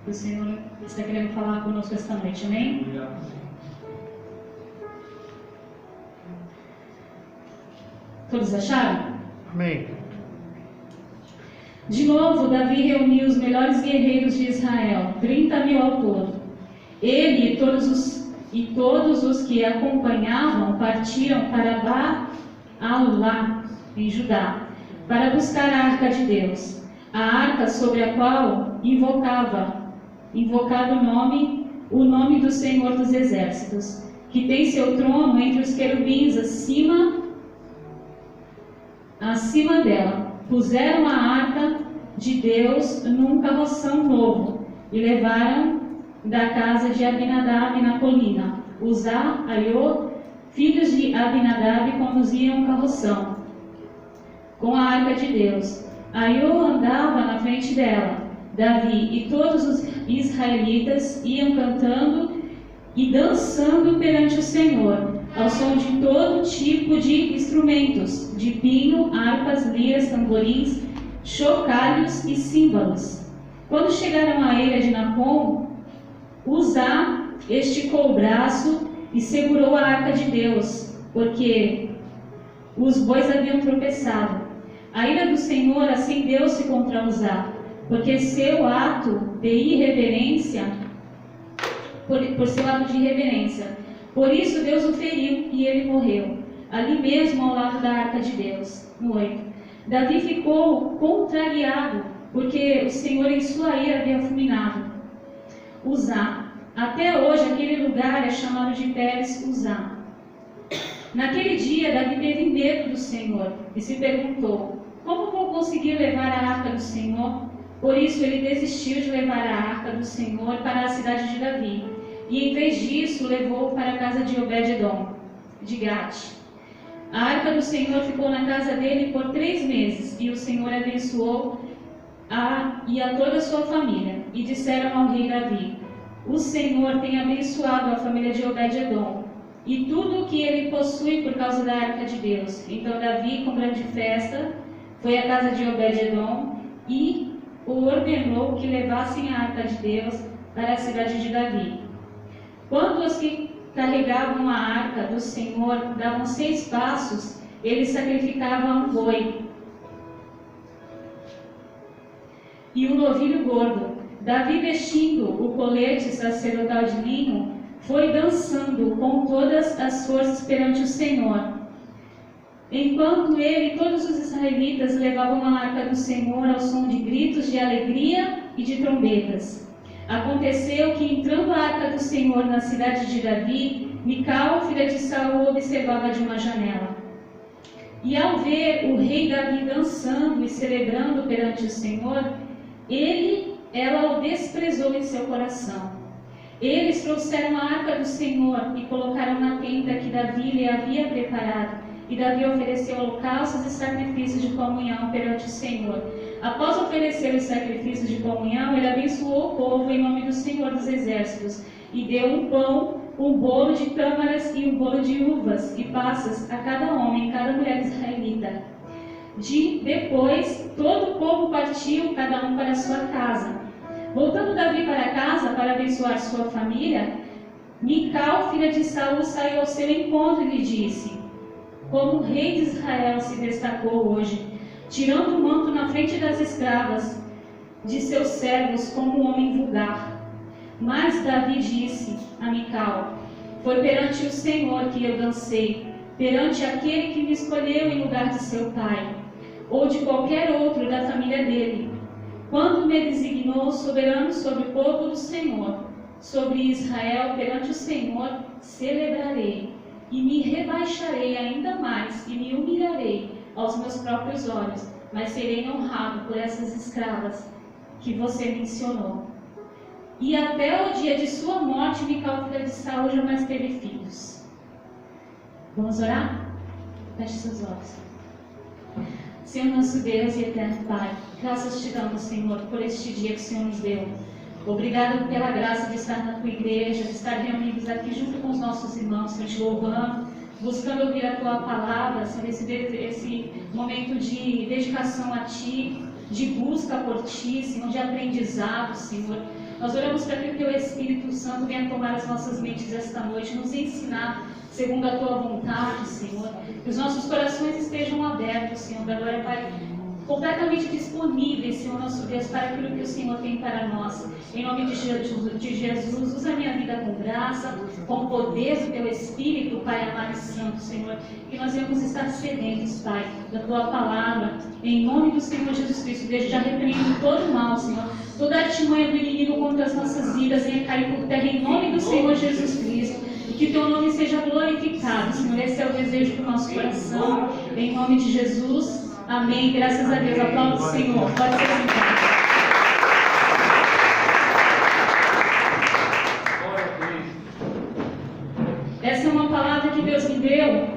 que o Senhor está querendo falar conosco esta noite, amém? Todos acharam? Amém. De novo, Davi reuniu os melhores guerreiros de Israel, 30.000 ao todo. Ele e todos os que acompanhavam partiram para Baalá, em Judá, para buscar a arca de Deus, a arca sobre a qual invocado o nome do Senhor dos Exércitos, que tem seu trono entre os querubins acima dela. Puseram a arca de Deus num carroção novo e levaram da casa de Abinadab na colina. Uzá, Aiô, filhos de Abinadab, conduziam o carroção com a arca de Deus. Aiô andava na frente dela. Davi e todos os israelitas iam cantando e dançando perante o Senhor, ao som de todo tipo de instrumentos, de pinho, harpas, liras, tamborins, chocalhos e símbolos. Quando chegaram à ilha de Nacon, Uzá esticou o braço e segurou a arca de Deus, porque os bois haviam tropeçado. A ira do Senhor acendeu-se contra Uzá, porque seu ato de irreverência, por seu ato de irreverência. Por isso Deus o feriu e ele morreu, ali mesmo ao lado da arca de Deus. No 8. Davi ficou contrariado, porque o Senhor em sua ira havia fulminado Uzá. Até hoje aquele lugar é chamado de Pérez Uzá. Naquele dia Davi teve medo do Senhor e se perguntou: como vou conseguir levar a arca do Senhor? Por isso ele desistiu de levar a arca do Senhor para a cidade de Davi, e em vez disso levou para a casa de Obed-edom, de Gate. A arca do Senhor ficou na casa dele por 3 meses, e o Senhor abençoou a toda a sua família. E disseram ao rei Davi: o Senhor tem abençoado a família de Obed-edom, e tudo o que ele possui por causa da arca de Deus. Então Davi, com grande festa, foi à casa de Obed-edom e o ordenou que levassem a arca de Deus para a cidade de Davi. Quando os que carregavam a arca do Senhor davam 6 passos, eles sacrificavam um boi e um novilho gordo. Davi, vestindo o colete sacerdotal de linho, foi dançando com todas as forças perante o Senhor, enquanto ele e todos os israelitas levavam a arca do Senhor ao som de gritos de alegria e de trombetas. Aconteceu que, entrando a arca do Senhor na cidade de Davi, Mical, filha de Saul, observava de uma janela. E ao ver o rei Davi dançando e celebrando perante o Senhor, ela o desprezou em seu coração. Eles trouxeram a arca do Senhor e colocaram na tenda que Davi lhe havia preparado. E Davi ofereceu holocaustos e sacrifícios de comunhão perante o Senhor. Após oferecer os sacrifícios de comunhão, ele abençoou o povo em nome do Senhor dos Exércitos, e deu um pão, um bolo de tâmaras e um bolo de uvas e passas a cada homem e cada mulher israelita. Depois, todo o povo partiu, cada um para a sua casa. Voltando Davi para casa para abençoar sua família, Mical, filha de Saul, saiu ao seu encontro e lhe disse: como o rei de Israel se destacou hoje, tirando o manto na frente das escravas de seus servos como um homem vulgar. Mas Davi disse a Mical: foi perante o Senhor que eu dancei, perante aquele que me escolheu em lugar de seu pai, ou de qualquer outro da família dele, quando me designou soberano sobre o povo do Senhor, sobre Israel. Perante o Senhor celebrarei, e me rebaixarei ainda mais, e me humilharei aos meus próprios olhos, mas serei honrado por essas escravas que você mencionou. E até o dia de sua morte, Mical, filha de Saul, jamais teve filhos. Vamos orar? Feche seus olhos. Senhor nosso Deus e eterno Pai, graças te damos, Senhor, por este dia que o Senhor nos deu. Obrigado pela graça de estar na tua igreja, de estar reunidos aqui junto com os nossos irmãos, Senhor, te louvando, buscando ouvir a tua palavra, Senhor, esse momento de dedicação a ti, de busca por ti, Senhor, de aprendizado, Senhor. Nós oramos para que o Teu Espírito Santo venha tomar as nossas mentes esta noite, nos ensinar segundo a Tua vontade, Senhor. Que os nossos corações estejam abertos, Senhor, agora, Pai, completamente disponíveis, Senhor, nosso Deus, para aquilo que o Senhor tem para nós. Em nome de Jesus, usa a minha vida com graça, com o poder do Teu Espírito, Pai amado e santo, Senhor. Que nós venhamos estar sedentos, Pai, da Tua palavra. Em nome do Senhor Jesus Cristo, desde já repreendo todo o mal, Senhor. Toda a artimanha do inimigo contra as nossas vidas venha cair por terra, em nome do Senhor Jesus Cristo. E que o Teu nome seja glorificado, Senhor. Esse é o desejo do nosso coração. Em nome de Jesus. Amém. Graças a Deus. Aplaudo o Senhor. Pode ser sentado. Essa é uma palavra que Deus me deu.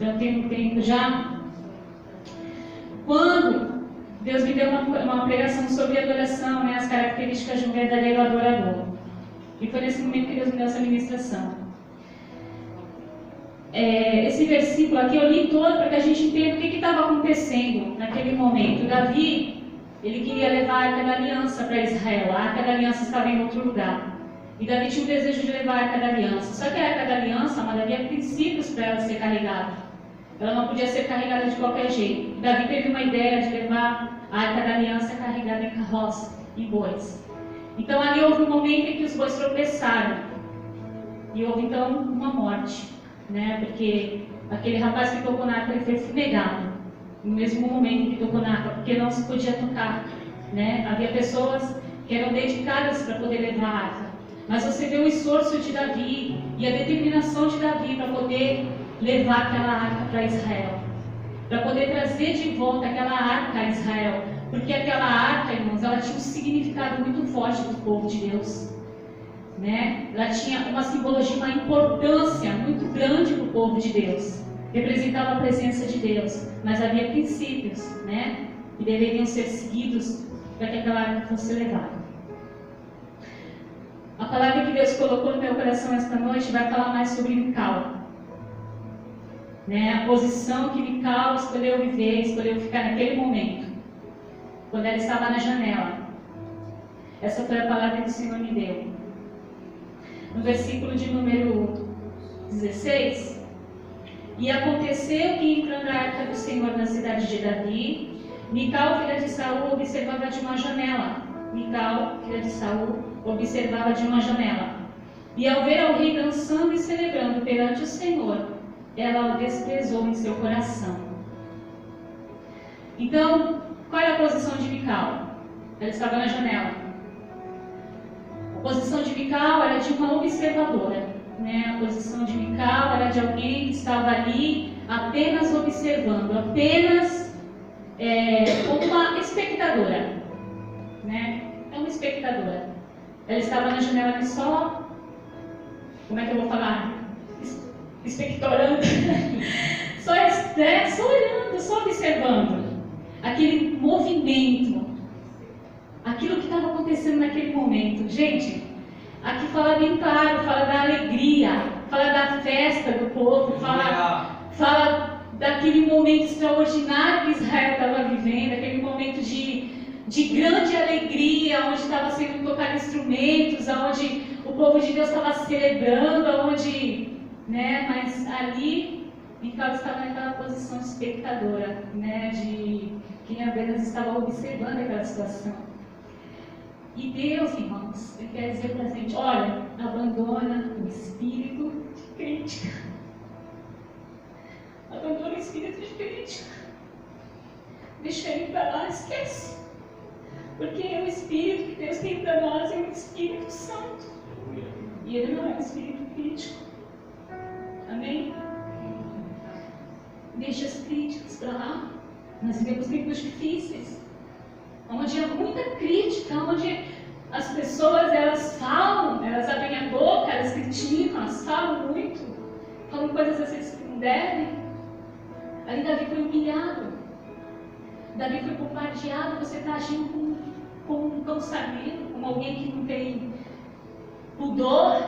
Eu tenho tempo já. Quando Deus me deu uma pregação sobre adoração, né, as características de um verdadeiro adorador. E foi nesse momento que Deus me deu essa ministração. Esse versículo aqui eu li todo para que a gente entenda o que estava acontecendo naquele momento. Davi, ele queria levar a Arca da Aliança para Israel. A Arca da Aliança estava em outro lugar. E Davi tinha o desejo de levar a Arca da Aliança. Só que a Arca da Aliança, mas havia princípios para ela ser carregada. Ela não podia ser carregada de qualquer jeito. Davi teve uma ideia de levar a Arca da Aliança carregada em carroça, em bois. Então ali houve um momento em que os bois tropeçaram. E houve então uma morte. Né? Porque aquele rapaz que tocou na arca, ele foi fumegado no mesmo momento em que tocou na arca, porque não se podia tocar, né? Havia pessoas que eram dedicadas para poder levar a arca, mas você vê o esforço de Davi e a determinação de Davi para poder levar aquela arca para Israel, para poder trazer de volta aquela arca a Israel, porque aquela arca, irmãos, ela tinha um significado muito forte do povo de Deus. Né? Ela tinha uma simbologia, uma importância muito grande para o povo de Deus. Representava a presença de Deus, mas havia princípios, né, que deveriam ser seguidos para que aquela arca fosse levada. A palavra que Deus colocou no meu coração esta noite vai falar mais sobre Mical, né? A posição que Mical escolheu viver, escolheu ficar naquele momento, quando ela estava na janela. Essa foi a palavra que o Senhor me deu. No versículo de número 16, e aconteceu que, entrando a arca do Senhor na cidade de Davi, Mical, filha de Saul, observava de uma janela. Mical, filha de Saul, observava de uma janela. E ao ver ao rei dançando e celebrando perante o Senhor, ela o desprezou em seu coração. Então, qual era a posição de Mical? Ela estava na janela. A posição de Mical era de uma observadora, né? A posição de Mical era de alguém que estava ali apenas observando, apenas como uma espectadora, né? É uma espectadora. Ela estava na janela ali só, como é que eu vou falar? Expectorando, só olhando, só observando aquele movimento, aquilo que estava acontecendo naquele momento. Gente, aqui fala bem claro, fala da alegria, fala da festa do povo, fala daquele momento extraordinário que Israel estava vivendo, aquele momento de grande alegria, onde estava sendo tocado instrumentos, onde o povo de Deus estava celebrando, onde, né, mas ali Mical estava naquela posição de espectadora, né, de quem apenas estava observando aquela situação. E Deus, irmãos, Ele quer dizer para a gente, olha, abandona o espírito de crítica. Abandona o espírito de crítica. Deixa ele para lá, esquece. Porque o espírito que Deus tem para nós é um Espírito Santo. E ele não é um espírito crítico. Amém? Deixa as críticas para lá. Nós vivemos tempos difíceis, onde há muita crítica, onde as pessoas elas falam, elas abrem a boca, elas criticam, elas falam muito, falam coisas às vezes que não devem. Ali Davi foi humilhado, Davi foi bombardeado. Você está agindo como um cão sarnento, como alguém que não tem pudor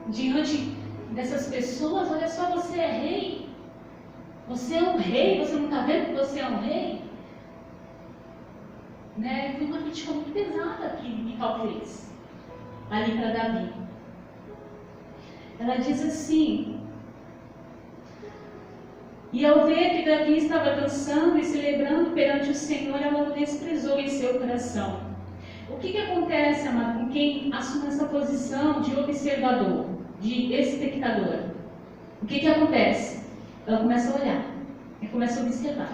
diante dessas pessoas. Olha só, você é rei, você é um rei, você não está vendo que você é um rei? Né? Foi uma crítica muito pesada que Mical fez. ali para Davi. Ela diz assim: e ao ver que Davi estava dançando e celebrando perante o Senhor, ela o desprezou em seu coração. O que acontece, amado, com quem assume essa posição de observador, de espectador? O que acontece? Ela começa a olhar, e começa a observar.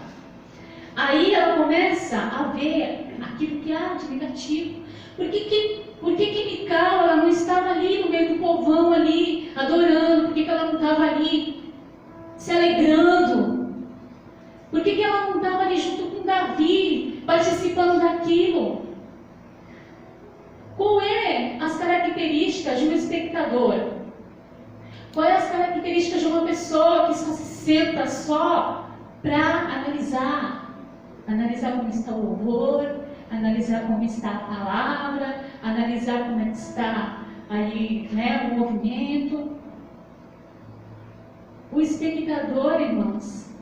Aí ela começa a ver aquilo que há de negativo. Por que Mical ela não estava ali no meio do povão, ali, adorando? Por que ela não estava ali se alegrando? Por que ela não estava ali junto com Davi, participando daquilo? Qual é as características de um espectador? Qual é as características de uma pessoa que só se senta só para analisar como está o louvor, analisar como está a palavra, analisar como é que está aí, o movimento? O espectador, irmãos,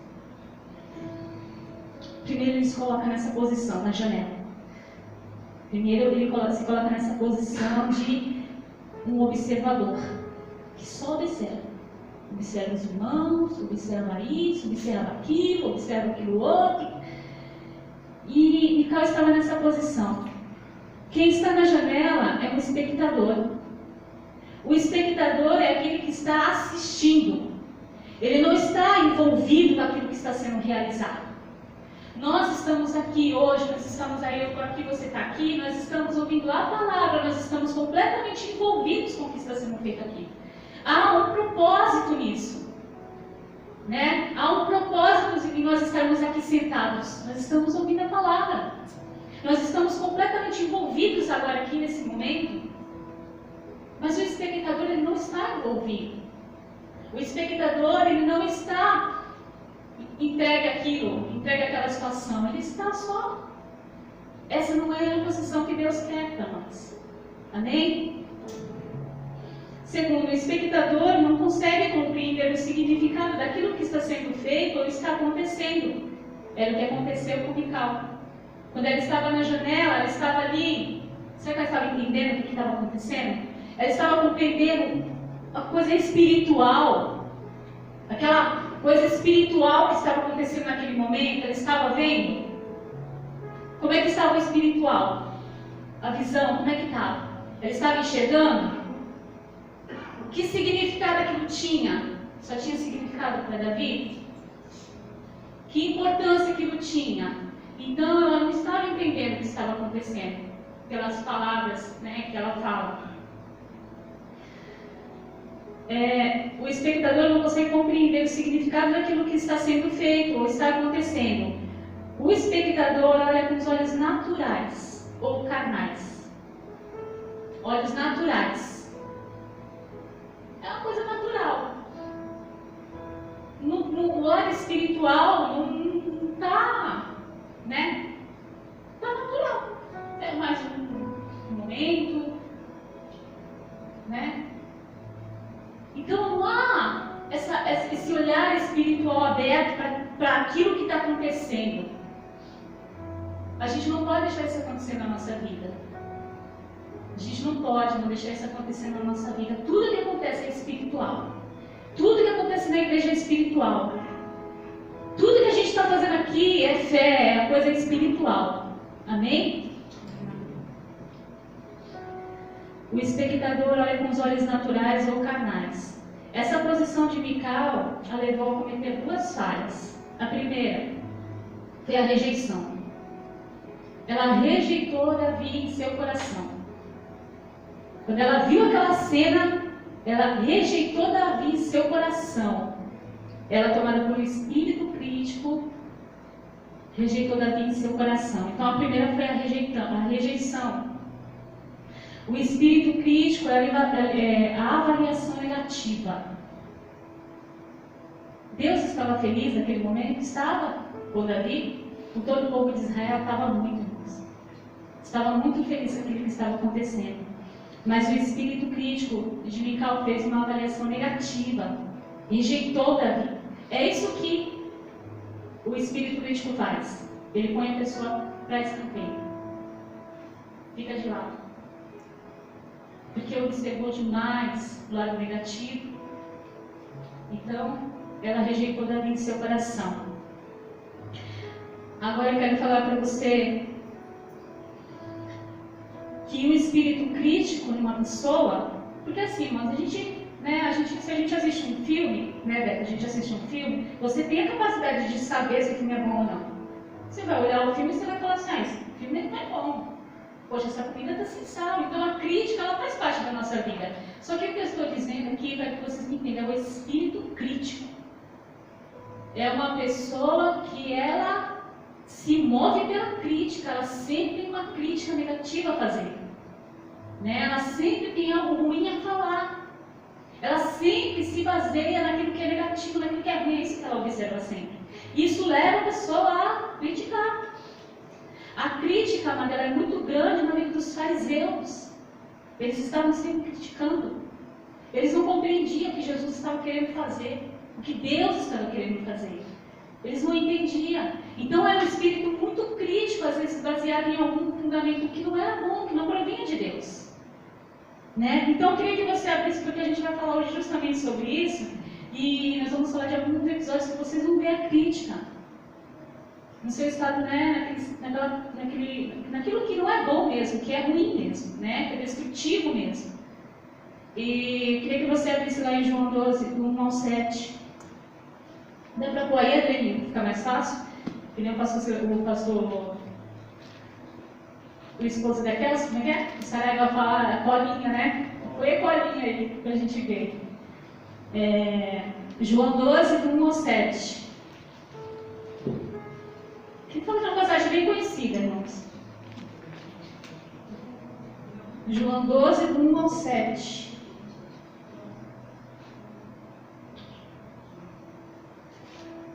primeiro ele se coloca nessa posição, na janela. Primeiro ele se coloca nessa posição de um observador, que só observa. Observa os irmãos, observa isso, observa aquilo outro. E Mical estava nessa posição. Quem está na janela é um espectador. O espectador é aquele que está assistindo. Ele não está envolvido com aquilo que está sendo realizado. Nós estamos aqui hoje, nós estamos aí, eu estou aqui, você está aqui, nós estamos ouvindo a palavra, nós estamos completamente envolvidos com o que está sendo feito aqui. Há um propósito nisso, né? Há um propósito em nós estarmos aqui sentados. Nós estamos ouvindo a palavra. Nós estamos completamente envolvidos agora aqui nesse momento. Mas o espectador, ele não está envolvido. O espectador, ele não está entregue aquela situação. Ele está só. Essa não é a posição que Deus quer para nós. Amém? Segundo, o espectador não consegue compreender o significado daquilo que está sendo feito ou está acontecendo. Era o que aconteceu com Mical. Quando ela estava na janela, ela estava ali. Será que ela estava entendendo o que estava acontecendo? Ela estava compreendendo a coisa espiritual. Aquela coisa espiritual que estava acontecendo naquele momento. Ela estava vendo? Como é que estava o espiritual? A visão, como é que estava? Ela estava enxergando? Que significado aquilo tinha? Só tinha significado para Davi? Que importância aquilo tinha? Então ela não estava entendendo o que estava acontecendo pelas palavras, que ela fala. O espectador não consegue compreender o significado daquilo que está sendo feito ou está acontecendo. O espectador olha com os olhos naturais ou carnais. Olhos naturais. É uma coisa natural. No olho espiritual não está, Está natural. É mais um momento, Então não há esse olhar espiritual aberto para aquilo que está acontecendo. A gente não pode deixar isso acontecer na nossa vida. A gente não pode não deixar isso acontecer na nossa vida. Tudo que acontece é espiritual. Tudo que acontece na igreja é espiritual. Tudo que a gente está fazendo aqui é fé, é coisa espiritual. Amém? O espectador olha com os olhos naturais ou carnais. Essa posição de Mical a levou a cometer duas falhas. A primeira foi a rejeição. Ela rejeitou Davi em seu coração. Quando ela viu aquela cena, ela rejeitou Davi em seu coração. Ela, tomada por um espírito crítico, rejeitou Davi em seu coração. Então a primeira foi a rejeição. O espírito crítico é a avaliação negativa. Deus estava feliz naquele momento? Estava com Davi? Com todo o povo de Israel estava muito feliz. Estava muito feliz com aquilo que estava acontecendo. Mas o espírito crítico de Mical fez uma avaliação negativa. Rejeitou Davi. É isso que o espírito crítico faz. Ele põe a pessoa para escanteio. Fica de lado. porque observou demais o lado negativo. Então, ela rejeitou Davi em seu coração. Agora eu quero falar para você que o espírito crítico numa pessoa, porque assim, mas se a gente assiste um filme, né, Beto? A gente assiste um filme, você tem a capacidade de saber se o filme é bom ou não. Você vai olhar o filme e você vai falar assim, esse filme não é bom. Poxa, essa comida está sem sal. Então a crítica, ela faz parte da nossa vida. Só que o que eu estou dizendo aqui, para que vocês entendam, é o espírito crítico. É uma pessoa que ela se move pela crítica, ela sempre tem uma crítica negativa a fazer. Né? Ela sempre tem algo ruim a falar. Ela sempre se baseia naquilo que é negativo, naquilo que é ruim, é isso que ela observa sempre. Isso leva a pessoa a criticar. A crítica, amada, ela é muito grande na vida dos fariseus. Eles estavam sempre criticando. Eles não compreendiam o que Jesus estava querendo fazer, o que Deus estava querendo fazer. Eles não entendiam. Então era um espírito muito crítico, às vezes baseado em algum fundamento que não era bom, que não provinha de Deus. Né? Então eu queria que você abrisse, porque a gente vai falar hoje justamente sobre isso. E nós vamos falar de alguns episódios que vocês vão ver a crítica. No seu estado, né, naquilo que não é bom mesmo, que é ruim mesmo, né, que é destrutivo mesmo. E queria que você abrisse lá em João 12, do 1 ao 7. Dá para pôr aí, Adriano, ficar mais fácil? Que nem o pastor o esposo daquelas, como é que é? O Saraiva fala a colinha, né? Põe a colinha aí para a gente ver. João 12, do 1 ao 7. Que foi uma passagem bem conhecida, irmãos. João 12, do 1 ao 7.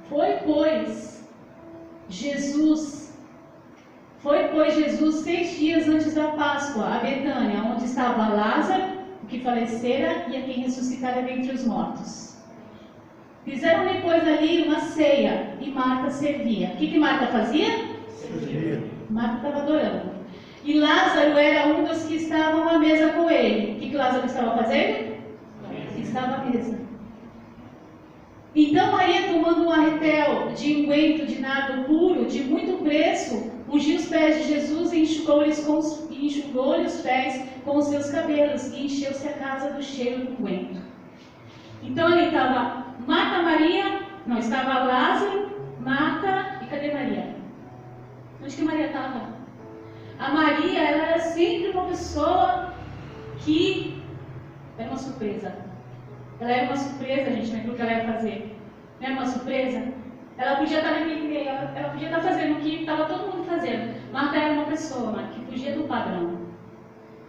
Foi, pois, Jesus 6 dias antes da Páscoa, a Betânia, onde estava Lázaro, o que falecera, e a quem ressuscitara dentre os mortos. Fizeram depois ali uma ceia, e Marta servia. O que Marta fazia? Servia. Marta estava adorando. E Lázaro era um dos que estavam à mesa com ele. O que Lázaro estava fazendo? Estava à mesa. Então Maria, tomando um arretel de unguento de nardo puro, de muito preço, ungiu os pés de Jesus e enxugou-lhe os pés com os seus cabelos, e encheu-se a casa do cheiro do unguento. Então ali estava estava Lázaro, Marta e cadê Maria? Onde que Maria estava? A Maria, ela era sempre uma pessoa que era uma surpresa. Ela era uma surpresa, gente, naquilo que ela ia fazer. Não era uma surpresa? Ela podia estar naquele meio, ela podia estar fazendo o que estava todo mundo fazendo. Marta era uma pessoa, que fugia do padrão.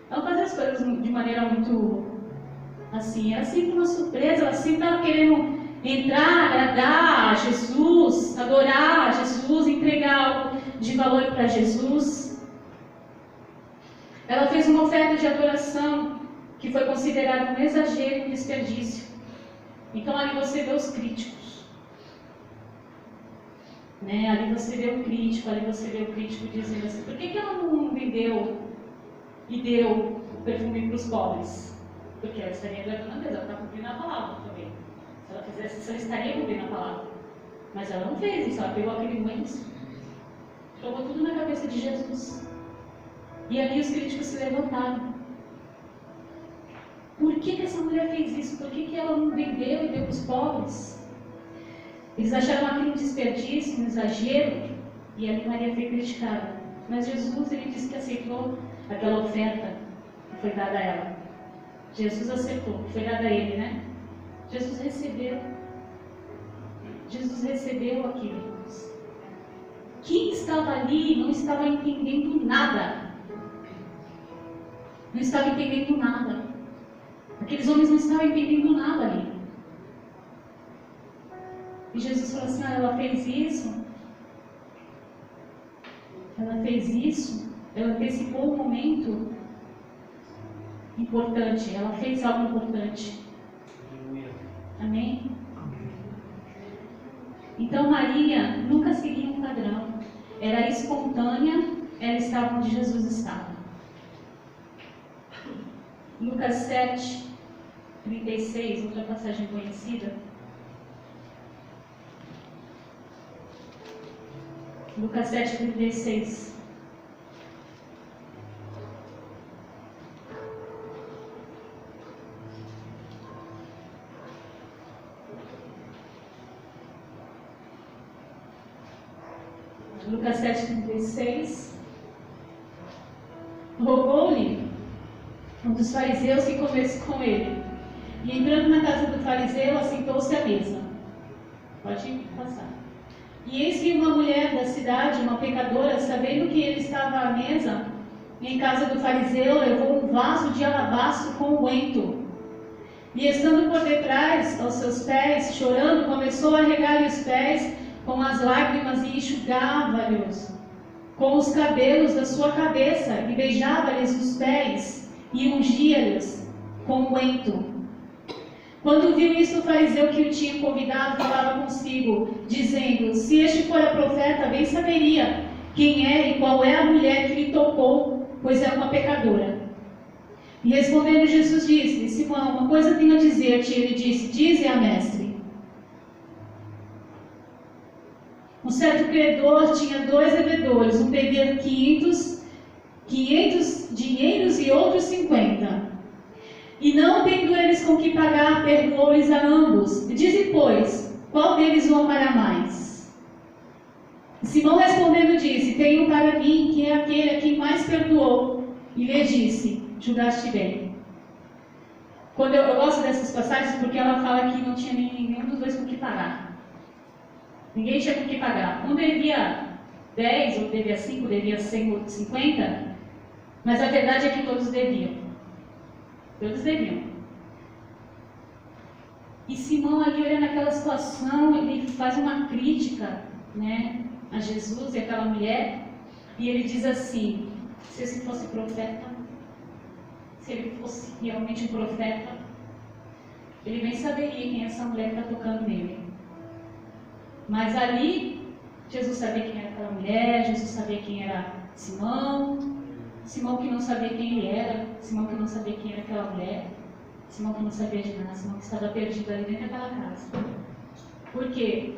Ela fazia as coisas de maneira muito assim, era sempre uma surpresa, ela sempre estava querendo entrar, agradar a Jesus, adorar a Jesus, entregar algo de valor para Jesus. Ela fez uma oferta de adoração que foi considerada um exagero e um desperdício. Então ali você vê os críticos. Né? Ali você vê o crítico dizendo assim, por que ela não vendeu e deu o perfume para os pobres? Porque ela estaria agradando a Deus, ela está cumprindo a palavra também. Se ela fizesse isso, ela estaria cumprindo a palavra. Mas ela não fez isso, ela pegou aquele momento, jogou tudo na cabeça de Jesus. E ali os críticos se levantaram. Por que essa mulher fez isso? Por que ela não vendeu e deu para os pobres? Eles acharam aquilo um desperdício, um exagero, e ali Maria foi criticada. Mas Jesus, ele disse que aceitou aquela oferta que foi dada a ela. Jesus aceitou, que foi dada a ele, né? Jesus recebeu aquilo. Quem estava ali não estava entendendo nada. Não estava entendendo nada. Aqueles homens não estavam entendendo nada ali. E Jesus falou assim, ela fez isso, ela antecipou um momento importante, ela fez algo importante. Amém? Então Maria nunca seguia um padrão, era espontânea, ela estava onde Jesus estava. Lucas 7, 36, outra passagem conhecida. Lucas 7, 36. Lucas 7, 36. Rogou-lhe um dos fariseus que comesse com ele. E entrando na casa do fariseu, assentou-se à mesa. Pode passar. E eis que uma mulher da cidade, uma pecadora, sabendo que ele estava à mesa em casa do fariseu, levou um vaso de alabastro com unguento. E estando por detrás aos seus pés, chorando, começou a regar-lhe os pés com as lágrimas e enxugava-lhes com os cabelos da sua cabeça, e beijava-lhes os pés e ungia-lhes com unguento. Quando viu isto, o fariseu que o tinha convidado falava consigo, dizendo: se este fora profeta, bem saberia quem é e qual é a mulher que lhe tocou, pois é uma pecadora. E respondendo Jesus disse: Simão, uma coisa tenho a dizer-te. Ele disse: dize-a, mestre. Um certo credor tinha 2 devedores, um devia 500 dinheiros e outro 50. E não tendo eles com que pagar, perdoou-lhes a ambos. Dize, pois, qual deles o amará mais? Simão respondendo disse: tenho para mim que é aquele a quem mais perdoou. E lhe disse: julgaste bem. Quando eu gosto dessas passagens porque ela fala que não tinha nenhum dos dois com que pagar. Ninguém tinha com que pagar. Um devia 10, outro devia 5, devia 100, outro 50. Mas a verdade é que todos deviam. Todos deviam. E Simão ali olhando aquela situação, ele faz uma crítica, né, a Jesus e aquela mulher. E ele diz assim: se esse fosse profeta, se ele fosse realmente um profeta, ele bem saberia quem é essa mulher que está tocando nele. Mas ali, Jesus sabia quem era aquela mulher, Jesus sabia quem era Simão, Simão que não sabia quem ele era, Simão que não sabia quem era aquela mulher, Simão que não sabia de nada, Simão que estava perdido ali dentro daquela casa. Por quê?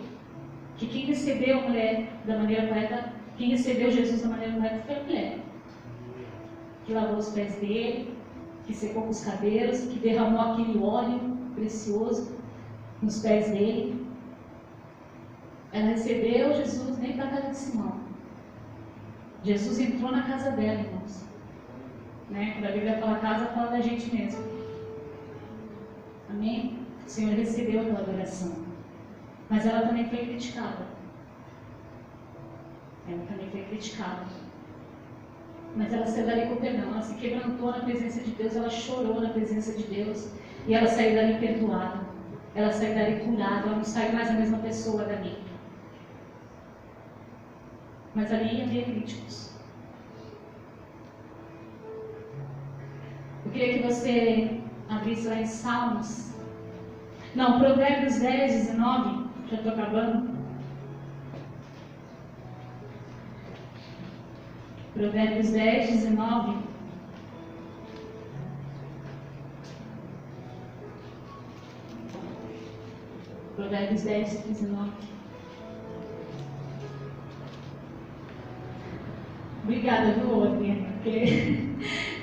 Que quem recebeu a mulher da maneira correta, quem recebeu Jesus da maneira correta foi a mulher. Que lavou os pés dele, que secou com os cabelos, que derramou aquele óleo precioso nos pés dele. Ela recebeu Jesus dentro da casa de Simão. Jesus entrou na casa dela, irmãos. Né? Quando a Bíblia fala casa, fala da gente mesmo. Amém? O Senhor recebeu aquela adoração. Mas ela também foi criticada. Mas ela saiu dali com perdão. Ela se quebrantou na presença de Deus. Ela chorou na presença de Deus. E ela saiu dali perdoada. Ela saiu dali curada. Ela não saiu mais a mesma pessoa dali. Mas ali havia críticos. Eu queria que você abrisse lá em Salmos. Não, Provérbios 10, 19. Já estou acabando. Provérbios 10, 19. Provérbios 10, 19. Obrigada, viu, Odinha? Porque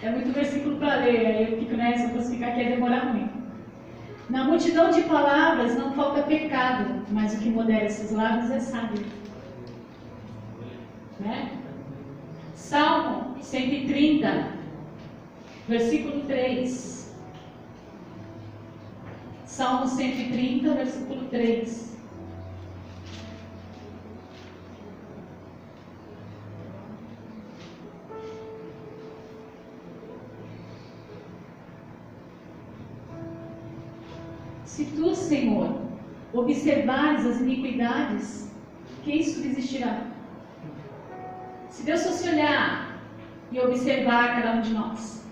é muito versículo para ler, aí eu fico nessa, se eu fosse ficar aqui ia demorar muito. Na multidão de palavras não falta pecado, mas o que modera esses lábios é sábio. Né? Salmo 130, versículo 3. Salmo 130, versículo 3. Se tu, Senhor, observares as iniquidades, quem subsistirá? Se Deus fosse olhar e observar cada um de nós,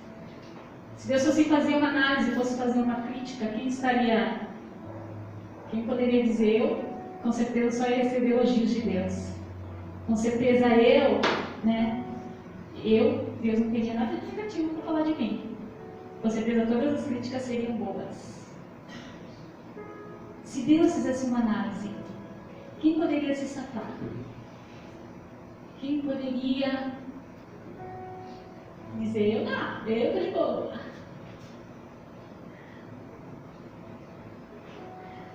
se Deus fosse fazer uma análise, fosse fazer uma crítica, quem estaria? Quem poderia dizer? Eu, com certeza, só ia receber elogios de Deus. Com certeza eu, né? Deus não teria nada de negativo para falar de mim. com certeza todas as críticas seriam boas. Se Deus fizesse uma análise, quem poderia se safar? Quem poderia dizer, eu estou de boa?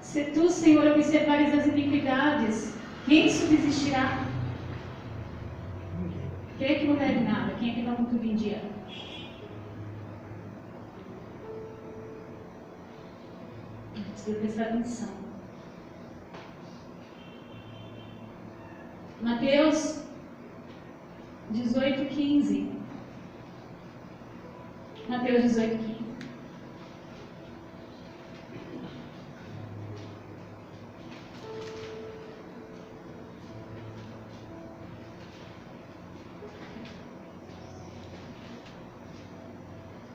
Se tu, Senhor, observares as iniquidades, quem subsistirá? Quem é que não deve nada? Quem é que não tudo em dia? Precisa prestar atenção. Mateus 18:15. Mateus 18:15.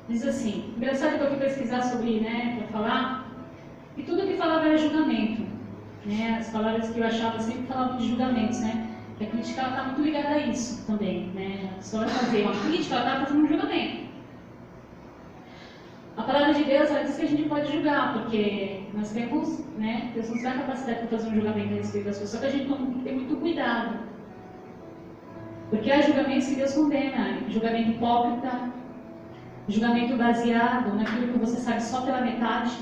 Diz assim, engraçado que eu fui pesquisar sobre, para falar, e tudo que falava era julgamento. As palavras que eu achava sempre falavam de julgamentos, Que a crítica está muito ligada a isso também, A pessoa vai fazer uma crítica, ela está fazendo um julgamento. A palavra de Deus, ela diz que a gente pode julgar, porque nós temos, Deus nos dá a capacidade de fazer um julgamento a respeito das pessoas, só que a gente tem que ter muito cuidado. Porque há julgamentos que Deus condena, julgamento hipócrita, julgamento baseado naquilo que você sabe só pela metade.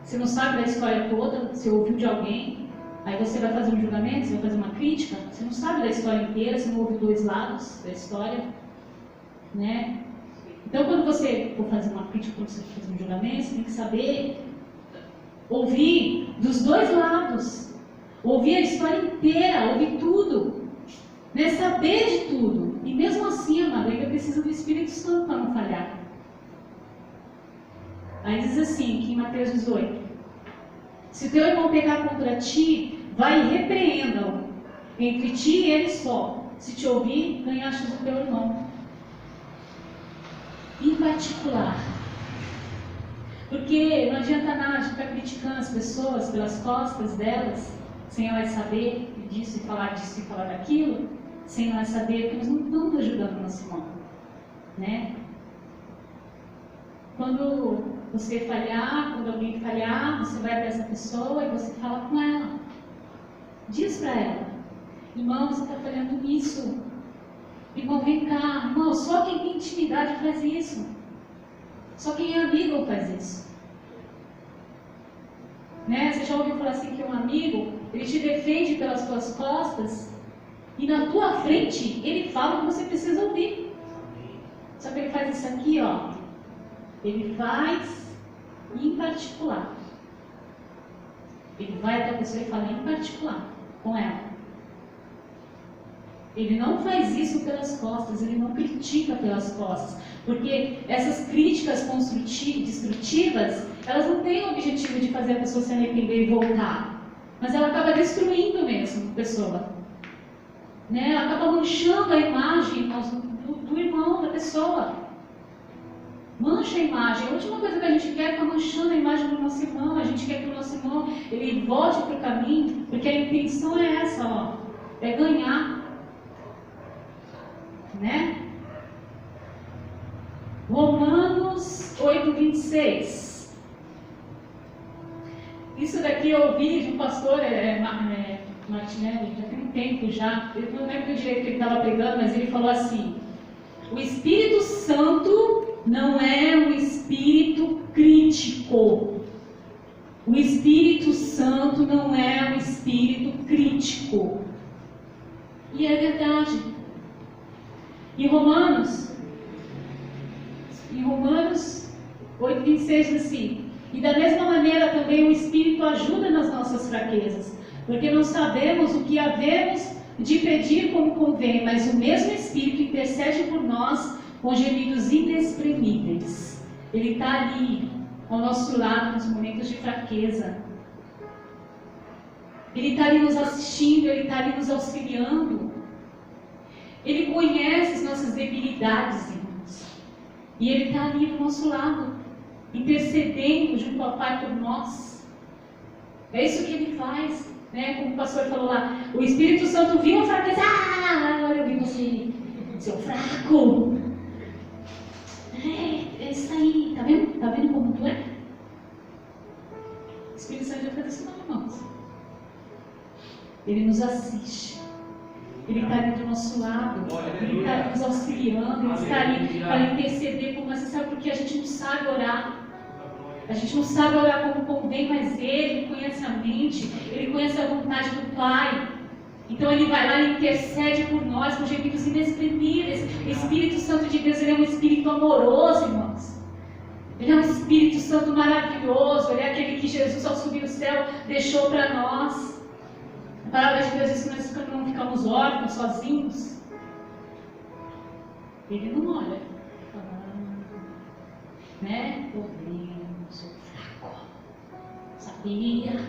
Você não sabe da história toda, você ouviu de alguém, aí você vai fazer um julgamento, você vai fazer uma crítica, você não sabe da história inteira, você não ouve dois lados da história, Então, quando você for fazer uma crítica, quando você for fazer um julgamento, você tem que saber ouvir dos dois lados, ouvir a história inteira, ouvir tudo, saber de tudo. E mesmo assim, amado, ainda precisa do Espírito Santo para não falhar. Aí diz assim, aqui em Mateus 18: se o teu irmão pecar contra ti, vai e repreenda-o, entre ti e ele só. Se te ouvir, ganhaste o teu irmão. Em particular, porque não adianta nada a gente ficar criticando as pessoas pelas costas delas, sem elas saber disso e falar daquilo, sem elas saber que nós não estamos ajudando o nosso irmão, Quando você falhar, quando alguém falhar, você vai para essa pessoa e você fala com ela. Diz para ela, irmão, você está falhando nisso. Irmão, vem cá. Irmão, só quem tem intimidade faz isso. Só quem é amigo faz isso. Você já ouviu falar assim que um amigo, ele te defende pelas tuas costas e na tua frente ele fala o que você precisa ouvir. Só que ele faz isso aqui, ó. Ele faz em particular. Ele vai até a pessoa e fala em particular com ela. Ele não faz isso pelas costas, ele não critica pelas costas. Porque essas críticas destrutivas, elas não têm o objetivo de fazer a pessoa se arrepender e voltar. Mas ela acaba destruindo mesmo a pessoa. Ela acaba manchando a imagem do irmão, da pessoa. Mancha a imagem. A última coisa que a gente quer é ficar manchando a imagem do nosso irmão. A gente quer que o nosso irmão ele volte para o caminho, porque a intenção é essa, ó, é ganhar, Romanos 8:26. Isso daqui eu ouvi de um pastor, Martinelli, já tem um tempo já. Eu não lembro direito que ele estava pregando, mas ele falou assim: o Espírito Santo não é um espírito crítico. O Espírito Santo não é um espírito crítico. E é verdade. Em Romanos 8:26 diz assim: e da mesma maneira também o Espírito ajuda nas nossas fraquezas, porque não sabemos o que havemos de pedir como convém, mas o mesmo Espírito intercede por nós com gemidos inexprimíveis. Ele está ali, ao nosso lado, nos momentos de fraqueza. Ele está ali nos assistindo, Ele está ali nos auxiliando. Ele conhece as nossas debilidades, irmãos. E Ele está ali do nosso lado, intercedendo junto ao Pai por nós. É isso que Ele faz, Como o pastor falou lá, o Espírito Santo viu a fraqueza. Agora eu vi você, seu fraco. isso aí, tá vendo? Tá vendo como tu é? O Espírito Santo vai fazer isso não, irmãos. Ele nos assiste. Ele está ali do nosso lado. Ele está nos auxiliando. Ele está ali para interceder por nós. Você sabe porque a gente não sabe orar? A gente não sabe orar como convém, mas Ele conhece a mente. Ele conhece a vontade do Pai. Então Ele vai lá e intercede por nós com gemidos inexprimíveis. O Espírito Santo de Deus, Ele é um Espírito amoroso, irmãos. Ele é um Espírito Santo maravilhoso. Ele é aquele que Jesus, ao subir o céu, deixou para nós. A palavra de Deus diz que nós não ficamos órfãos, sozinhos. Ele não olha. Né? Problema, sou fraco. Sabia?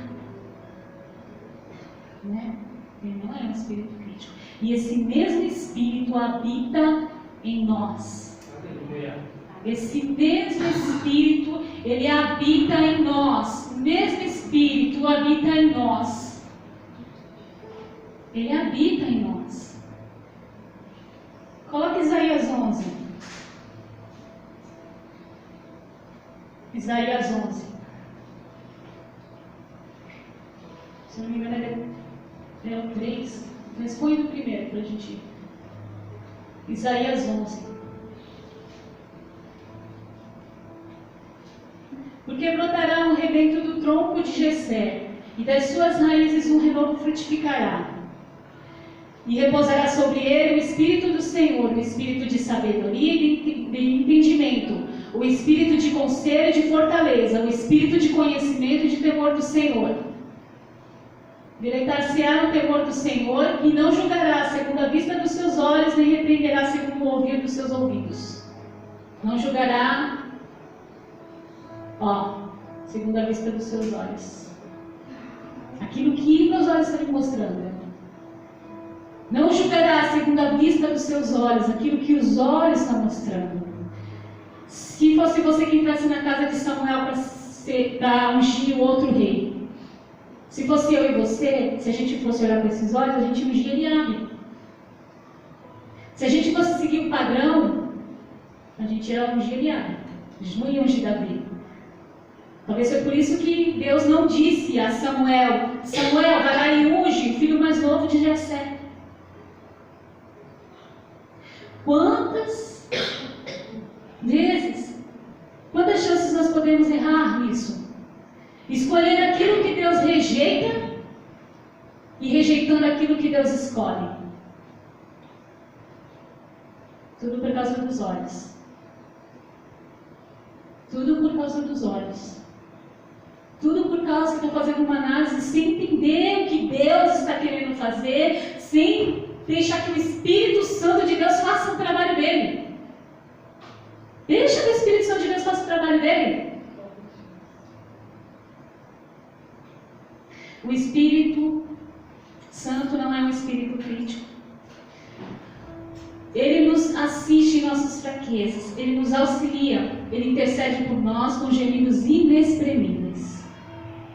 Né? Ele não é um espírito crítico. E esse mesmo Espírito habita em nós. Esse mesmo Espírito, ele habita em nós. O mesmo Espírito habita em nós. Ele habita em nós. Coloque Isaías 11. Isaías 11. Se não me engano é o 3. Mas põe no primeiro para a gente ir. Isaías 11. Porque brotará um rebento do tronco de Jessé, e das suas raízes um renovo frutificará. E repousará sobre ele o Espírito do Senhor, o Espírito de sabedoria e de entendimento, o Espírito de conselho e de fortaleza, o Espírito de conhecimento e de temor do Senhor. Deleitar-se-á no temor do Senhor, e não julgará segundo a vista dos seus olhos, nem repreenderá segundo o ouvir dos seus ouvidos. Não julgará, segundo a vista dos seus olhos. Aquilo que meus olhos estão me mostrando. Não julgará segundo a vista dos seus olhos, aquilo que os olhos estão mostrando. Se fosse você que entrasse na casa de Samuel para ungir o outro rei, se fosse eu e você, se a gente fosse olhar para esses olhos, a gente ungia Eliabe. Se a gente fosse seguir o padrão, a gente ia ungir Eliabe. A gente não ia ungir Davi. Talvez foi por isso que Deus não disse a Samuel: Samuel, vai lá e unge o filho mais novo de Jessé. Quantas vezes, quantas chances nós podemos errar nisso? Escolher aquilo que Deus rejeita e rejeitando aquilo que Deus escolhe. Tudo por causa dos olhos. Tudo por causa dos olhos. Tudo por causa que está fazendo uma análise sem entender o que Deus está querendo fazer, sem deixar que o Espírito Santo de Deus faça o trabalho dele. Deixa que o Espírito Santo de Deus faça o trabalho dele. O Espírito Santo não é um espírito crítico. Ele nos assiste em nossas fraquezas, ele nos auxilia, ele intercede por nós com gemidos inexprimíveis.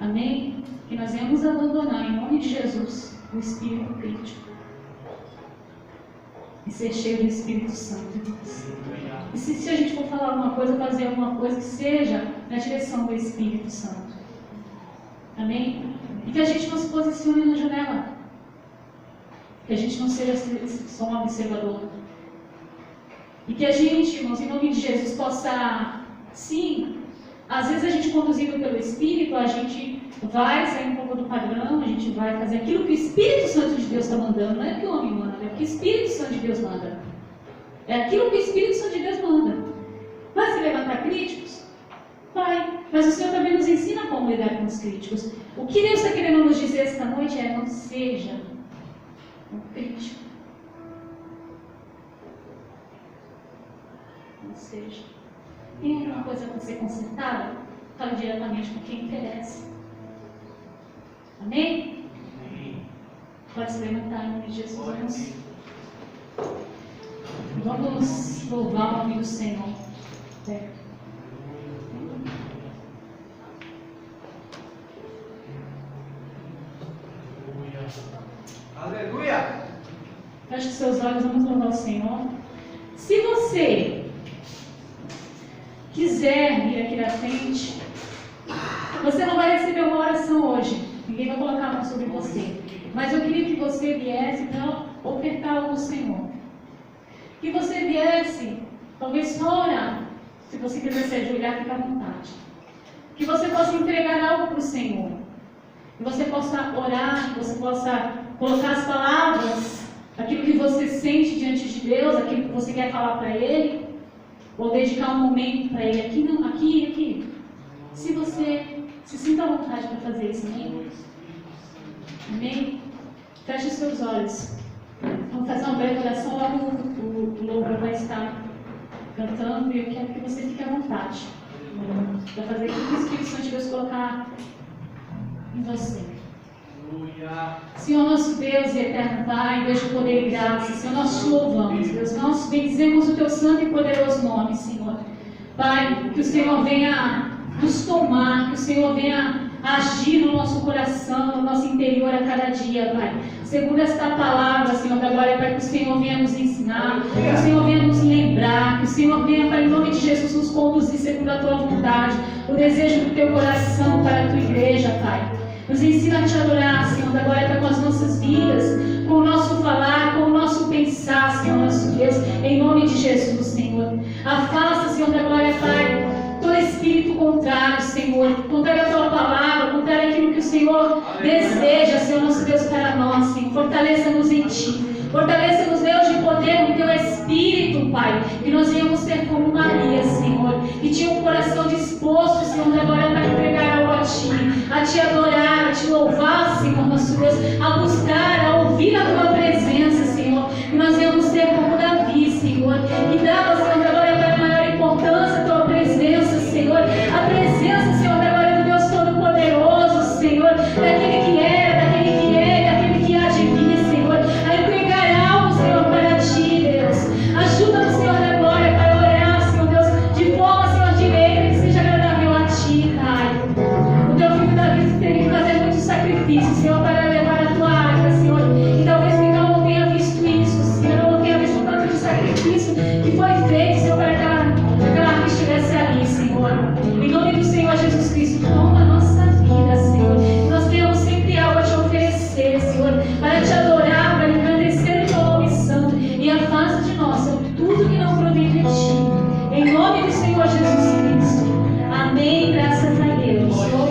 Amém? Que nós venhamos abandonar, em nome de Jesus, o espírito crítico e ser cheio do Espírito Santo de Deus. E se a gente for falar alguma coisa, fazer alguma coisa que seja na direção do Espírito Santo. Amém? E que a gente não se posicione na janela. Que a gente não seja só um observador. E que a gente, irmãos, em nome de Jesus, possa, sim, às vezes a gente conduzido pelo Espírito, a gente vai sair um pouco do padrão, a gente vai fazer aquilo que o Espírito Santo de Deus está mandando. Não é o que o homem manda, é o que o Espírito Santo de Deus manda. É aquilo que o Espírito Santo de Deus manda. Vai se levantar críticos? Vai. Mas o Senhor também nos ensina como lidar com os críticos. O que Deus está querendo nos dizer esta noite é: não seja um crítico. Não seja. Tem alguma coisa para ser consertada? Fale diretamente com quem interessa. Amém? Amém. Pode se levantar em nome de Jesus. Vamos louvar o nome do Senhor. Aleluia! Feche seus olhos, vamos louvar o Senhor. Se você quiser vir aqui na frente, você não vai receber uma oração hoje. Ninguém vai colocar a mão sobre você. Mas eu queria que você viesse para ofertar algo ao Senhor. Que você viesse, talvez só orar. Se você quiser se ajoelhar, fica à vontade. Que você possa entregar algo para o Senhor. Que você possa orar, que você possa colocar as palavras, aquilo que você sente diante de Deus, aquilo que você quer falar para Ele, ou dedicar um momento para Ele. Aqui não, aqui. Se você se sinta à vontade para fazer isso, amém? Amém? Feche os seus olhos. Vamos fazer uma breve oração, logo o louvor vai estar cantando e eu quero que você fique à vontade para fazer aquilo que o Espírito Santo de Deus colocar em você. Senhor nosso Deus e eterno Pai, Deus de poder e graça, Senhor, nós te louvamos, Deus, nós bendizemos o teu santo e poderoso nome, Senhor. Pai, que o Senhor venha nos tomar, que o Senhor venha agir no nosso coração, no nosso interior a cada dia, Pai. Segundo esta palavra, Senhor da glória, Pai, que o Senhor venha nos ensinar, que o Senhor venha nos lembrar, que o Senhor venha, Pai, em nome de Jesus, nos conduzir segundo a tua vontade, o desejo do teu coração para a tua igreja, Pai. Nos ensina a te adorar, Senhor da glória, Pai, com as nossas vidas, com o nosso falar, com o nosso pensar, Senhor nosso Deus, em nome de Jesus, Senhor. Afasta, Senhor da glória, Pai, todo espírito contrário, Senhor, contrário à tua palavra, contrário àquilo que o Senhor deseja, Senhor nosso Deus, para nós, Senhor. Fortaleça-nos em Ti. Fortaleça-nos, Deus, de poder no Teu Espírito, Pai. Que nós venhamos ser como Maria, Senhor. Que tinha um coração disposto, Senhor, agora para entregar algo a Te adorar, a Te louvar, Senhor, nosso Deus, a buscar, a ouvir a Tua presença, Senhor. Que nós venhamos ser como Davi, Senhor. E dava, Senhor, agora para maior importância a Tua presença, Senhor. A presença, Senhor, agora do Deus Todo-Poderoso, Senhor. Daquele que era, daquele que é, daquele que há de vir, Senhor. A entregar algo, Senhor, para Ti, Deus. Ajuda-nos, Senhor, da glória, para orar, Senhor Deus, de forma, Senhor, direita, que seja agradável a Ti, Pai. O Teu filho Davi teve que fazer muito sacrifício, Senhor, para levar a Tua arca, Senhor. E talvez Miguel não tenha visto isso, Senhor, não tenha visto tanto de sacrifício que foi feito, Senhor, para que aquela arca estivesse ali, Senhor. Em nome do Senhor Jesus Cristo, toma a nossa vida, Senhor. Que nós tenhamos sempre algo a Te oferecer, Senhor, para Te adorar, para engrandecer o Teu nome santo. E afasta de nós, Senhor, tudo que não provém de Ti. Em nome do Senhor Jesus Cristo. Amém. Graças a Deus.